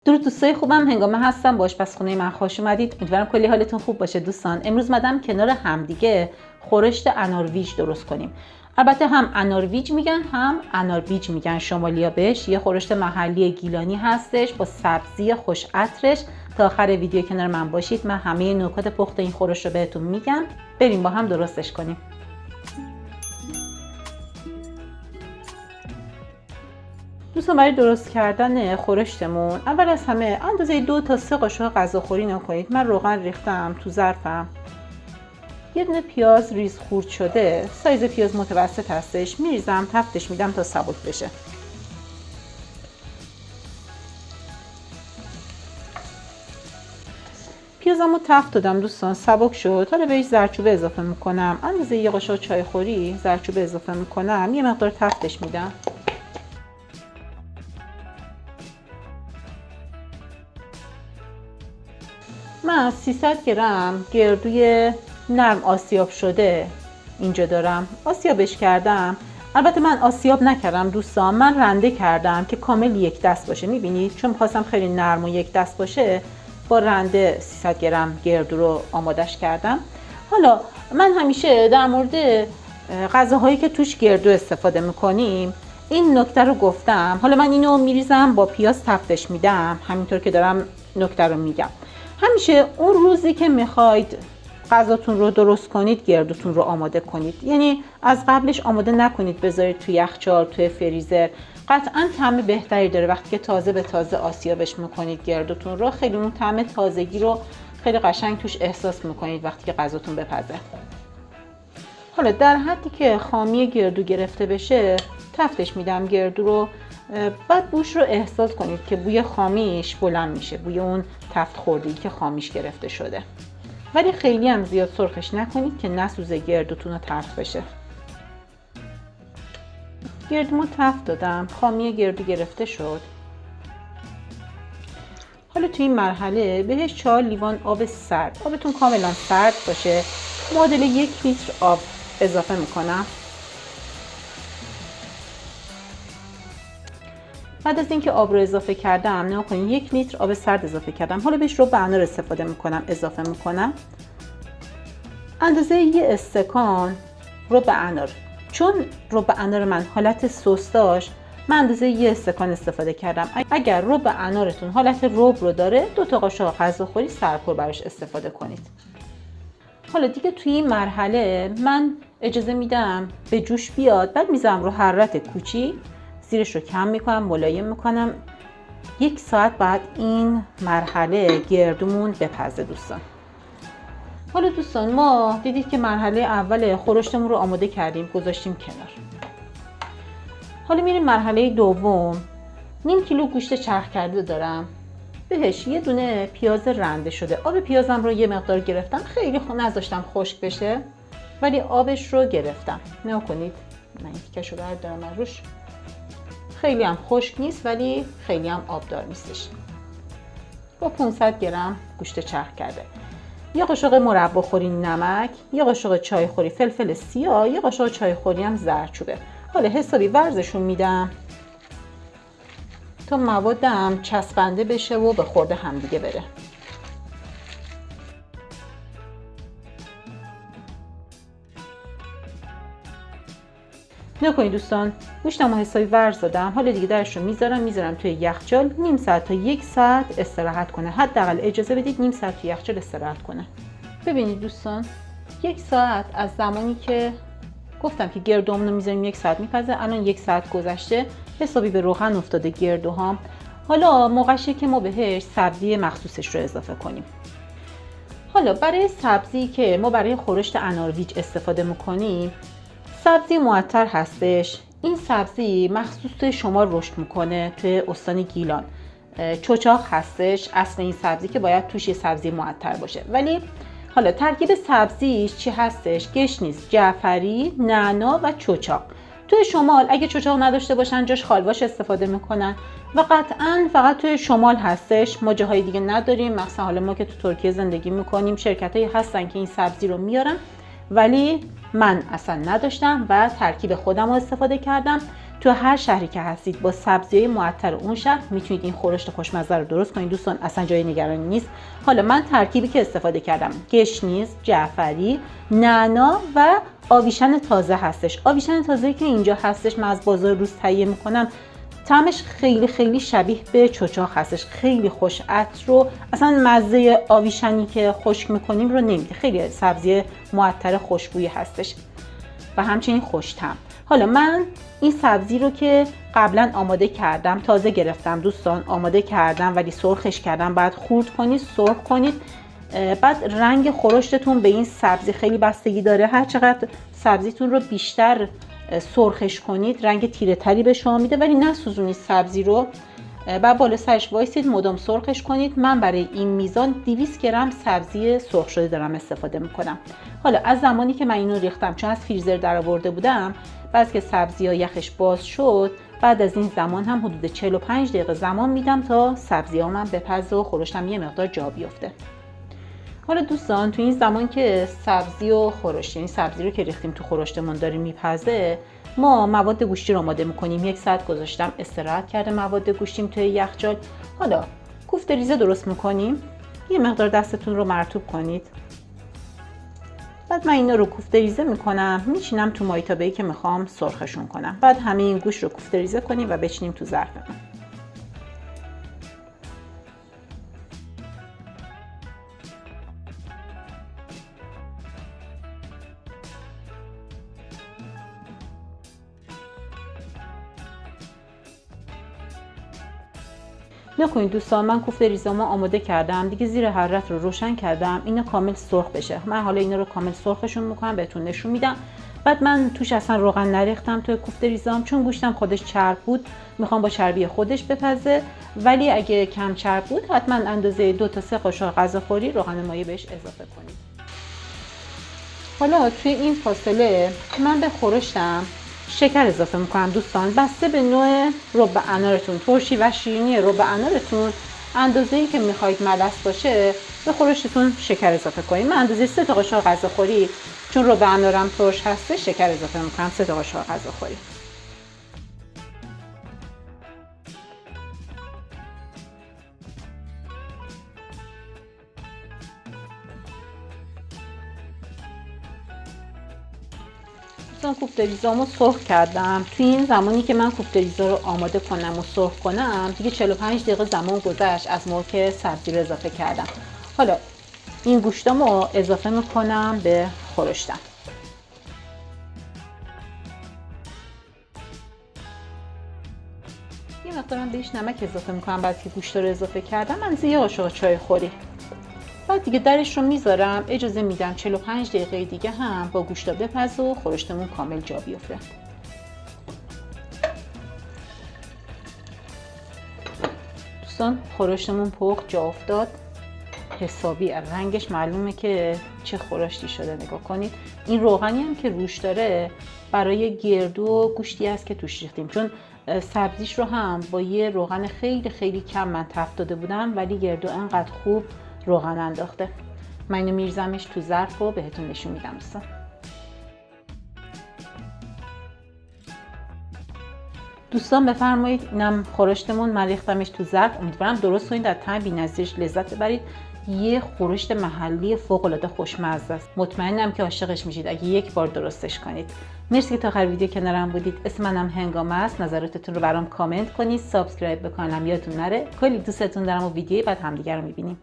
درود دوستای خوبم، هنگامه هستم با آشپزخونه من خوش اومدید. امیدوارم کلی حالتون خوب باشه دوستان. امروز اومدم کنار همدیگه خورشت انارویج درست کنیم. البته هم انارویج میگن هم اناربیج میگن شمالیا بهش. یه خورشت محلی گیلانی هستش با سبزی خوش عطرش. تا آخر ویدیو کنار من باشید، من همه نکات پخت این خورشت رو بهتون میگم. بریم با هم درستش کنیم. دوستان برای درست کردن خورشتمون اول از همه اندازه 2 تا 3 قاشق غذاخوری نکنید. من روغن ریختم تو ظرفم. یه دونه پیاز ریز خورد شده، سایز پیاز متوسط هستش، میریزم تفتش میدم تا سبک بشه. پیازمو تفت دادم دوستان، سبک شد. حالا بهش زردچوبه اضافه میکنم. اندازه 1 قاشق چایخوری زردچوبه اضافه میکنم. یه مقدار تفتش میدم. من 300 گرم گردوی نرم آسیاب شده اینجا دارم. آسیابش کردم. البته من آسیاب نکردم دوستان، من رنده کردم که کامل یک دست باشه. میبینید چون خواستم خیلی نرم و یک دست باشه با رنده 300 گرم گردو رو آمادش کردم. حالا من همیشه در مورد غذاهایی که توش گردو استفاده میکنیم این نکته رو گفتم. حالا من اینو میریزم با پیاز تفتش میدم، همینطور که دارم نکته رو میگم. همیشه اون روزی که میخواید غذاتون رو درست کنید گردوتون رو آماده کنید. یعنی از قبلش آماده نکنید بذارید توی یخچال، توی فریزر. قطعا طعم بهتری داره وقتی که تازه به تازه آسیابش میکنید گردوتون رو. خیلی اون طعم تازگی رو خیلی قشنگ توش احساس میکنید وقتی که غذاتون بپزه. حالا در حدی که خامی گردو گرفته بشه تفتش میدم گردو رو. بعد بوش رو احساس کنید که بوی خامیش بلند میشه، بوی اون تفت خوردگی که خامیش گرفته شده. ولی خیلی هم زیاد سرخش نکنید که نسوزه گردوتون رو تلخ بشه. گردومو تفت دادم، خامی گردو گرفته شد. حالا توی این مرحله بهش 4 لیوان آب سرد، آبتون کاملا سرد باشه، معادل 1 لیتر آب اضافه میکنم. بعد از اینکه آب رو اضافه کردم، نگاه کنید 1 لیتر آب سرد اضافه کردم. حالا بهش رب انار استفاده میکنم، اضافه میکنم. اندازه 1 استکان رب انار. چون رب انار من حالت سس داشت، من اندازه 1 استکان استفاده کردم. اگر رب انارتون حالت رب رو داره، 2 تا قاشق غذاخوری سرپر براش استفاده کنید. حالا دیگه توی این مرحله من اجازه میدم به جوش بیاد، بعد میذارم رو حرارت کوچیک. زیرش رو کم میکنم، ملایم میکنم. 1 ساعت بعد این مرحله گردومون بپزه دوستان. حالا دوستان ما دیدید که مرحله اول خورشتمون رو آماده کردیم، گذاشتیم کنار. حالا میریم مرحله دوم. نیم کیلو گوشت چرخ کرده دارم. بهش یه دونه پیاز رنده شده. آب پیازم رو یه مقدار گرفتم، خیلی نذاشتم خشک بشه ولی آبش رو گرفتم. نگاه کنید من این تیکش رو بردارم از روش. خیلی هم خشک نیست ولی خیلی هم آبدار نیستش. با 500 گرم گوشت چرخ کرده، 1 قاشق مرباخوری نمک، 1 قاشق چایخوری فلفل سیاه، 1 قاشق چایخوری هم زردچوبه. حالا حسابی ورزشون میدم تا موادم چسبنده بشه و به خورد همدیگه بره. نکنید دوستان، گوشتمو حسابی ورز دادم. حالا دیگه درش رو میذارم توی یخچال نیم ساعت تا 1 ساعت استراحت کنه. حداقل اجازه بدید نیم ساعت توی یخچال استراحت کنه. ببینید دوستان 1 ساعت از زمانی که گفتم که گردومون رو میذاریم 1 ساعت میپزه، الان 1 ساعت گذشته. حسابی به روغن افتاده گردوهام. حالا موقعشه که ما بهش سبزی مخصوصش رو اضافه کنیم. حالا برای سبزی که ما برای خورشت انارویج استفاده میکنیم سبزی معطر هستش. این سبزی مخصوص شما رشد میکنه توی استان گیلان. چوچاق هستش اصل این سبزی که باید توش یه سبزی معطر باشه. ولی حالا ترکیب سبزیش چی هستش؟ گشنیز، جعفری، نعنا و چوچاق. توی شمال اگه چوچاق نداشته باشن جاش خالواش استفاده میکنن و قطعا فقط توی شمال هستش، ما جاهای دیگه نداریم. مثلا حالا ما که تو ترکیه زندگی میکنیم شرکتایی هستن که این سبزی رو میارن، ولی من اصلا نداشتم و ترکیب خودم رو استفاده کردم. تو هر شهری که هستید با سبزی‌های معطر اون شهر میتونید این خورشت خوشمزه رو درست کنید دوستان، اصلا جای نگرانی نیست. حالا من ترکیبی که استفاده کردم گشنیز، جعفری، نعنا و آویشن تازه هستش. آویشن تازه که اینجا هستش من از بازار روز تهیه میکنم، طعمش خیلی خیلی شبیه به چچاق هستش، خیلی خوش عطر رو، اصلا مزه آویشنی که خشک میکنیم رو نمیده، خیلی سبزی معطر خوشبویی هستش و همچنین خوش طعم. حالا من این سبزی رو که قبلا آماده کردم، تازه گرفتم دوستان، آماده کردم ولی سرخش کردم، بعد خورد کنید، سرخ کنید. بعد رنگ خورشتتون به این سبزی خیلی بستگی داره، هر چقدر سبزیتون رو بیشتر سرخش کنید رنگ تیره تری به شما میده، ولی نسوزونید سبزی رو. بعد بالا سرش وایسید مدام سرخش کنید. من برای این میزان 200 گرم سبزی سرخ شده دارم استفاده میکنم. حالا از زمانی که من اینو ریختم، چون از فریزر در آورده بودم، بعد که سبزی ها یخش باز شد، بعد از این زمان هم حدود 45 دقیقه زمان میدم تا سبزی ها من بپزه و خورشتم یه مقدار جا بیفته. حالا دوستان تو این زمان که سبزی و خورشت، یعنی سبزی رو که ریختیم تو خورشتمون داره میپزه، ما مواد گوشتی رو آماده میکنیم. 1 ساعت گذاشتم استراحت کرده مواد گوشتیم توی یخچال. حالا کوفته ریزه درست میکنیم. یه مقدار دستتون رو مرطوب کنید. بعد من اینا رو کوفته ریزه میکنم، میچینم تو مایتابه‌ای که میخوام سرخشون کنم. بعد همه این گوشت رو کوفته ریزه کنیم و بچینیم تو ظرفمون. نکنید دوستان، من کوفته ریزه‌مو آماده کردم دیگه، زیر حرارت رو روشن کردم اینا کامل سرخ بشه. من حالا اینا رو کامل سرخشون میکنم، بهتون نشون میدم. بعد من توش اصلا روغن نریختم توی کوفته ریزه‌ام، چون گوشتم خودش چرب بود، میخوام با چربی خودش بپزه. ولی اگه کم چرب بود حتما اندازه 2 تا 3 قاشق غذاخوری روغن مایع بهش اضافه کنید. حالا توی این فاصله من به خورشتم شکر اضافه میکنم دوستان، بسته به نوع رب انارتون، ترشی و شیرینی رب انارتون، اندازه‌ای که میخواید ملس باشه به خورشتتون شکر اضافه کنید. من اندازه 3 تا قاشق غذاخوری، چون رب انارم ترش هسته، شکر اضافه میکنم 3 تا قاشق غذاخوری. کوفته ریزامو سرخ کردم. توی این زمانی که من کوفته ریزا رو آماده کنم و سرخ کنم دیگه 45 دقیقه زمان گذشت از موقع که سبزی رو اضافه کردم. حالا این گوشتامو اضافه میکنم به خورشتم. یه مقدارم بهش نمک اضافه میکنم بعد که گوشت رو اضافه کردم، من یه قاشق چای خوری. بعد دیگه درش رو میذارم، اجازه میدم 45 دقیقه دیگه هم با گوشتا بپزه و خورشتمون کامل جا بیفته. دوستان خورشتمون پخت جا افتاد، حسابی رنگش معلومه که چه خورشتی شده. نگاه کنید این روغنی هم که روش داره برای گردو و گوشتی است که توش ریختیم، چون سبزیش رو هم با یه روغن خیلی خیلی کم من تفت داده بودم، ولی گردو انقدر خوب روغن انداخته. من اینو میریزمش تو ظرف و بهتون نشون میدم دوستان. دوستان بفرمایید، اینم خورشتمون، من ریختمش تو ظرف. امیدوارم درست کنید، از طعم بی‌نظیرش لذت ببرید. یه خورشت محلی فوق العاده خوشمزه است. مطمئنم که عاشقش میشید اگه یک بار درستش کنید. مرسی که تا آخر ویدیو کنارم بودید. اسم منم هنگامه است. نظراتتون رو برام کامنت کنید، سابسکرایب به کانالم یادتون نره. کلی دوستتون دارم و ویدیوی بعد همدیگه رو میبینیم.